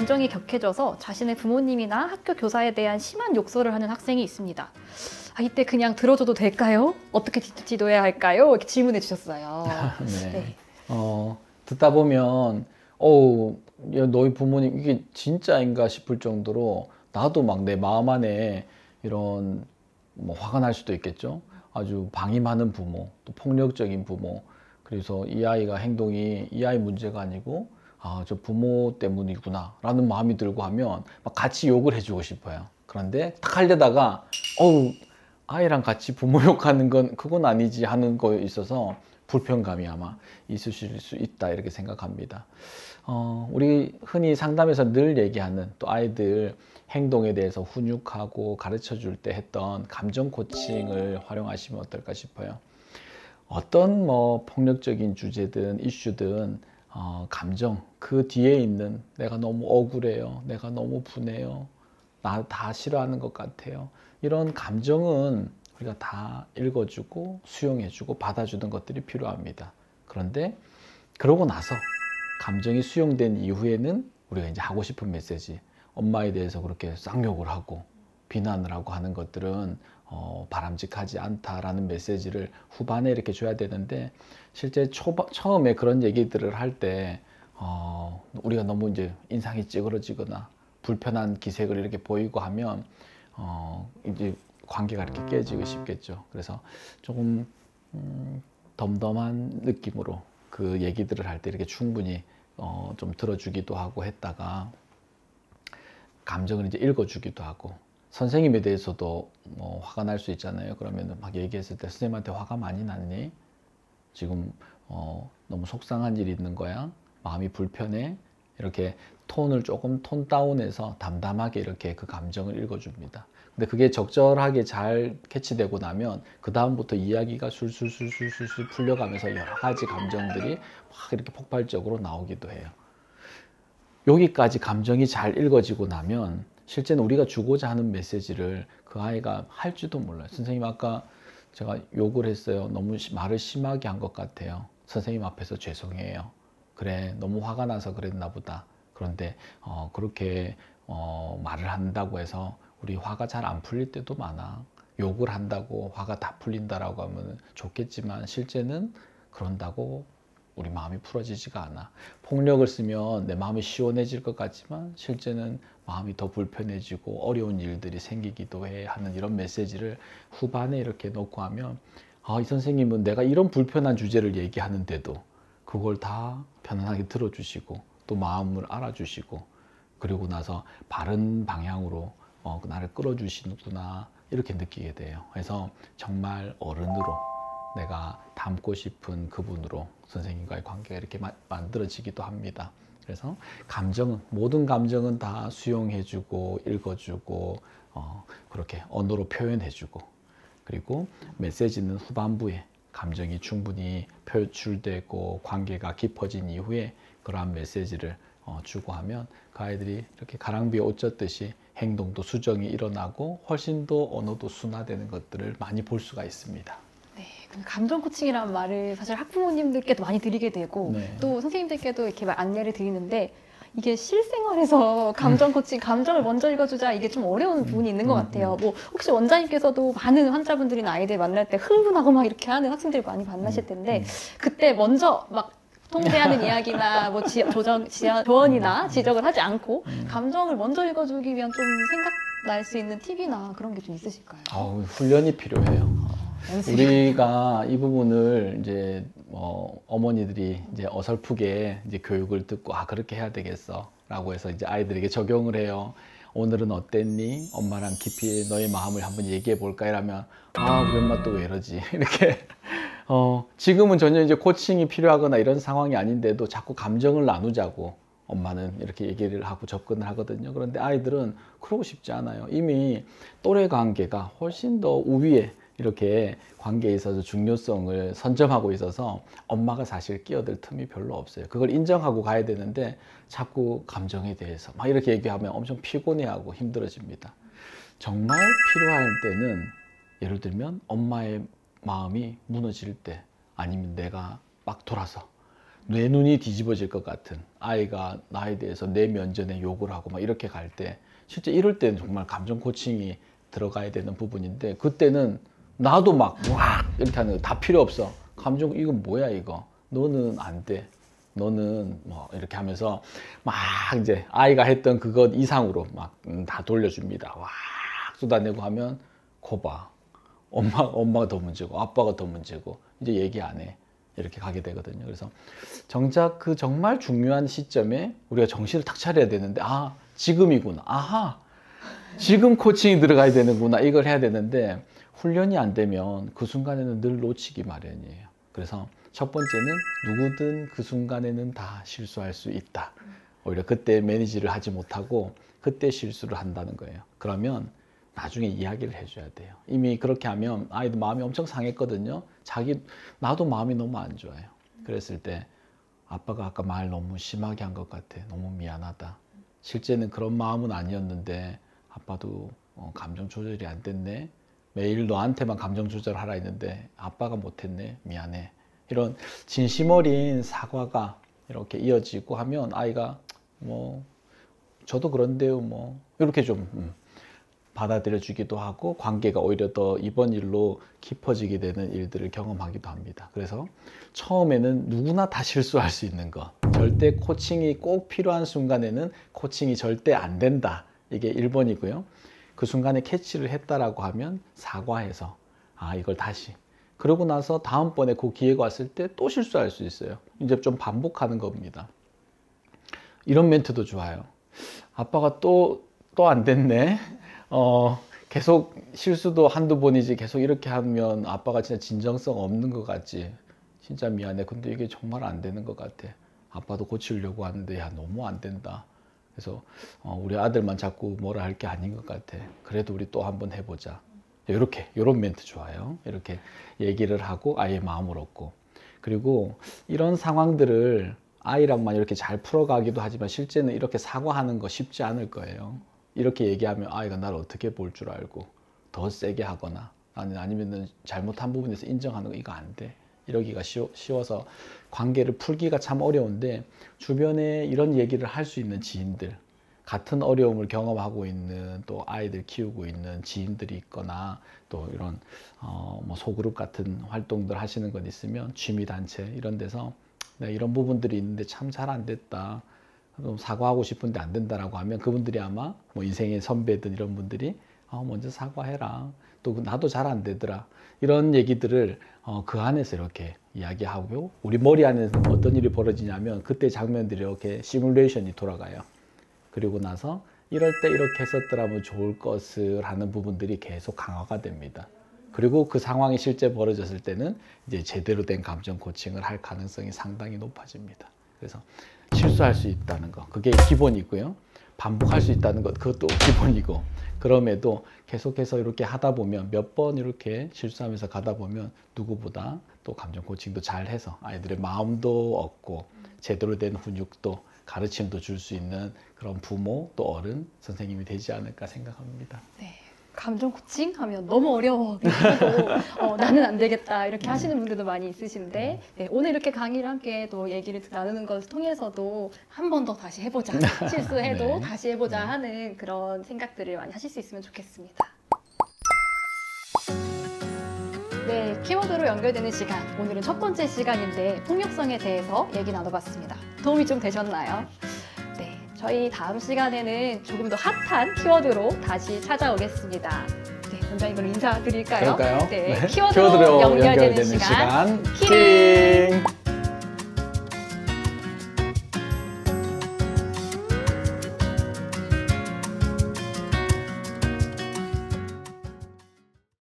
감정이 격해져서 자신의 부모님이나 학교 교사에 대한 심한 욕설을 하는 학생이 있습니다. 이때 그냥 들어줘도 될까요? 어떻게 지도해야 할까요? 이렇게 질문해 주셨어요. 네. 네. 듣다 보면 야, 너희 부모님 이게 진짜인가 싶을 정도로 나도 막 내 마음 안에 이런 뭐 화가 날 수도 있겠죠. 아주 방임하는 부모, 또 폭력적인 부모. 그래서 이 아이가 행동이 이 아이 문제가 아니고 저 부모 때문이구나 라는 마음이 들고 하면 막 같이 욕을 해주고 싶어요. 그런데 딱 하려다가 아이랑 같이 부모 욕하는 건 그건 아니지 하는 거에 있어서 불편감이 아마 있으실 수 있다 이렇게 생각합니다. 우리 흔히 상담에서 늘 얘기하는 또 아이들 행동에 대해서 훈육하고 가르쳐 줄 때 했던 감정 코칭을 활용하시면 어떨까 싶어요. 어떤 뭐 폭력적인 주제든 이슈든 감정 그 뒤에 있는 내가 너무 억울해요, 내가 너무 분해요, 나 다 싫어하는 것 같아요, 이런 감정은 우리가 다 읽어주고 수용해주고 받아주는 것들이 필요합니다. 그런데 그러고 나서 감정이 수용된 이후에는 우리가 이제 하고 싶은 메시지, 엄마에 대해서 그렇게 쌍욕을 하고 비난을 하고 하는 것들은 바람직하지 않다라는 메시지를 후반에 이렇게 줘야 되는데, 실제 처음에 그런 얘기들을 할 때 우리가 너무 이제 인상이 찌그러지거나 불편한 기색을 이렇게 보이고 하면 이제 관계가 이렇게 깨지기 쉽겠죠. 그래서 조금 덤덤한 느낌으로 그 얘기들을 할 때 이렇게 충분히 좀 들어주기도 하고 했다가 감정을 이제 읽어주기도 하고, 선생님에 대해서도 화가 날 수 있잖아요. 그러면 막 얘기했을 때 선생님한테 화가 많이 났니? 지금 너무 속상한 일이 있는 거야? 마음이 불편해? 이렇게 톤을 조금 톤 다운해서 담담하게 이렇게 그 감정을 읽어줍니다. 근데 그게 적절하게 잘 캐치되고 나면 그 다음부터 이야기가 술술술술술 풀려가면서 여러 가지 감정들이 막 이렇게 폭발적으로 나오기도 해요. 여기까지 감정이 잘 읽어지고 나면 실제는 우리가 주고자 하는 메시지를 그 아이가 할지도 몰라요. 선생님 아까 제가 욕을 했어요. 너무 말을 심하게 한 것 같아요. 선생님 앞에서 죄송해요. 그래, 너무 화가 나서 그랬나 보다. 그런데 그렇게 말을 한다고 해서 우리 화가 잘 안 풀릴 때도 많아. 욕을 한다고 화가 다 풀린다라고 하면 좋겠지만 실제는 그런다고 우리 마음이 풀어지지가 않아. 폭력을 쓰면 내 마음이 시원해질 것 같지만 실제는 마음이 더 불편해지고 어려운 일들이 생기기도 해 하는 이런 메시지를 후반에 이렇게 놓고 하면 이 선생님은 내가 이런 불편한 주제를 얘기하는데도 그걸 다 편안하게 들어주시고 또 마음을 알아주시고 그리고 나서 바른 방향으로 나를 끌어주시는구나 이렇게 느끼게 돼요. 그래서 정말 어른으로 내가 닮고 싶은 그분으로 선생님과의 관계가 이렇게 만들어지기도 합니다. 그래서 감정은, 모든 감정은 다 수용해주고 읽어주고 그렇게 언어로 표현해주고, 그리고 메시지는 후반부에 감정이 충분히 표출되고 관계가 깊어진 이후에 그러한 메시지를 주고 하면 그 아이들이 이렇게 가랑비에 옷 젖듯이 행동도 수정이 일어나고 훨씬 더 언어도 순화되는 것들을 많이 볼 수가 있습니다. 네, 감정 코칭이라는 말을 사실 학부모님들께도 많이 드리게 되고 네. 또 선생님들께도 이렇게 안내를 드리는데, 이게 실생활에서 감정 코칭, 감정을 먼저 읽어주자, 이게 좀 어려운 부분이 있는 것 같아요. 뭐 혹시 원장님께서도 많은 환자분들이나 아이들 만날 때 흥분하고 막 이렇게 하는 학생들 많이 만나실 텐데 그때 먼저 막 통제하는 이야기나 뭐 조언이나 지적을 하지 않고 감정을 먼저 읽어주기 위한 좀 생각날 수 있는 팁이나 그런 게 좀 있으실까요? 훈련이 필요해요. 우리가 이 부분을 이제 어머니들이 이제 어설프게 이제 교육을 듣고 그렇게 해야 되겠어 라고 해서 이제 아이들에게 적용을 해요. 오늘은 어땠니? 엄마랑 깊이 너의 마음을 한번 얘기해 볼까? 이러면 우리 엄마 또 왜 이러지? 이렇게 지금은 전혀 이제 코칭이 필요하거나 이런 상황이 아닌데도 자꾸 감정을 나누자고 엄마는 이렇게 얘기를 하고 접근을 하거든요. 그런데 아이들은 그러고 싶지 않아요. 이미 또래 관계가 훨씬 더 우위에 이렇게 관계에 있어서 중요성을 선점하고 있어서 엄마가 사실 끼어들 틈이 별로 없어요. 그걸 인정하고 가야 되는데 자꾸 감정에 대해서 막 이렇게 얘기하면 엄청 피곤해하고 힘들어집니다. 정말 필요할 때는 예를 들면 엄마의 마음이 무너질 때, 아니면 내가 막 돌아서 뇌 눈이 뒤집어질 것 같은 아이가 나에 대해서 내 면전에 욕을 하고 막 이렇게 갈 때 실제 이럴 때는 정말 감정 코칭이 들어가야 되는 부분인데 그때는 나도 막 와 이렇게 하는 거 다 필요 없어. 감정 이건 뭐야 이거. 너는 안 돼. 너는 뭐 이렇게 하면서 막 이제 아이가 했던 그것 이상으로 막 다 돌려줍니다. 와 쏟아내고 하면 거봐. 엄마가 더 문제고 아빠가 더 문제고 이제 얘기 안 해. 이렇게 가게 되거든요. 그래서 정작 그 정말 중요한 시점에 우리가 정신을 탁 차려야 되는데 아 지금이구나. 아하 지금 코칭이 들어가야 되는구나. 이걸 해야 되는데 훈련이 안 되면 그 순간에는 늘 놓치기 마련이에요. 그래서 첫 번째는 누구든 그 순간에는 다 실수할 수 있다. 오히려 그때 매니지를 하지 못하고 그때 실수를 한다는 거예요. 그러면 나중에 이야기를 해줘야 돼요. 이미 그렇게 하면 아이도 마음이 엄청 상했거든요. 나도 마음이 너무 안 좋아요. 그랬을 때 아빠가 아까 말 너무 심하게 한 것 같아. 너무 미안하다. 실제는 그런 마음은 아니었는데 아빠도 감정 조절이 안 됐네. 매일 너한테만 감정 조절하라 했는데 아빠가 못했네. 미안해. 이런 진심 어린 사과가 이렇게 이어지고 하면 아이가 뭐 저도 그런데요 뭐 이렇게 좀 받아들여 주기도 하고 관계가 오히려 더 이번 일로 깊어지게 되는 일들을 경험하기도 합니다. 그래서 처음에는 누구나 다 실수할 수 있는 것. 절대 코칭이 꼭 필요한 순간에는 코칭이 절대 안 된다. 이게 1번이고요. 그 순간에 캐치를 했다라고 하면 사과해서 아 이걸 다시. 그러고 나서 다음번에 그 기회가 왔을 때 또 실수할 수 있어요. 이제 좀 반복하는 겁니다. 이런 멘트도 좋아요. 아빠가 또 안 됐네. 계속 실수도 한두 번이지 계속 이렇게 하면 아빠가 진짜 진정성 없는 것 같지. 진짜 미안해. 근데 이게 정말 안 되는 것 같아. 아빠도 고치려고 하는데 야 너무 안 된다. 그래서 우리 아들만 자꾸 뭐라 할 게 아닌 것 같아. 그래도 우리 또 한번 해보자. 이런 멘트 좋아요. 이렇게 얘기를 하고 아이의 마음을 얻고. 그리고 이런 상황들을 아이랑만 이렇게 잘 풀어가기도 하지만 실제는 이렇게 사과하는 거 쉽지 않을 거예요. 이렇게 얘기하면 아이가 나를 어떻게 볼 줄 알고 더 세게 하거나 아니면 잘못한 부분에서 인정하는 거 이거 안 돼. 이러기가 쉬워서 관계를 풀기가 참 어려운데 주변에 이런 얘기를 할 수 있는 지인들 같은 어려움을 경험하고 있는 또 아이들 키우고 있는 지인들이 있거나 또 이런 뭐 소그룹 같은 활동들 하시는 것 있으면 취미단체 이런 데서 네, 이런 부분들이 있는데 참 잘 안 됐다. 사과하고 싶은데 안 된다라고 하면 그분들이 아마 뭐 인생의 선배든 이런 분들이 먼저 사과해라. 또 나도 잘 안 되더라. 이런 얘기들을 그 안에서 이렇게 이야기하고 우리 머리 안에서 어떤 일이 벌어지냐면 그때 장면들이 이렇게 시뮬레이션이 돌아가요. 그리고 나서 이럴 때 이렇게 했었더라면 좋을 것을 하는 부분들이 계속 강화가 됩니다. 그리고 그 상황이 실제 벌어졌을 때는 이제 제대로 된 감정 코칭을 할 가능성이 상당히 높아집니다. 그래서 실수할 수 있다는 거 그게 기본이고요. 반복할 수 있다는 것 그것도 기본이고 그럼에도 계속해서 이렇게 하다 보면 몇 번 이렇게 실수하면서 가다 보면 누구보다 또 감정 코칭도 잘 해서 아이들의 마음도 얻고 제대로 된 훈육도 가르침도 줄 수 있는 그런 부모 또 어른 선생님이 되지 않을까 생각합니다. 네. 감정 코칭 하면 너무 어려워. 그리고 나는 안 되겠다. 이렇게 하시는 분들도 많이 있으신데 네, 오늘 이렇게 강의를 함께 또 얘기를 나누는 것을 통해서도 한 번 더 다시 해보자. 실수해도 네. 다시 해보자 하는 그런 생각들을 많이 하실 수 있으면 좋겠습니다. 네, 키워드로 연결되는 시간. 오늘은 첫 번째 시간인데 폭력성에 대해서 얘기 나눠봤습니다. 도움이 좀 되셨나요? 네, 저희 다음 시간에는 조금 더 핫한 키워드로 다시 찾아오겠습니다. 네, 원장님 그럼 인사드릴까요? 그럴까요? 네, 네. 키워드로 연결되는 시간. 킹!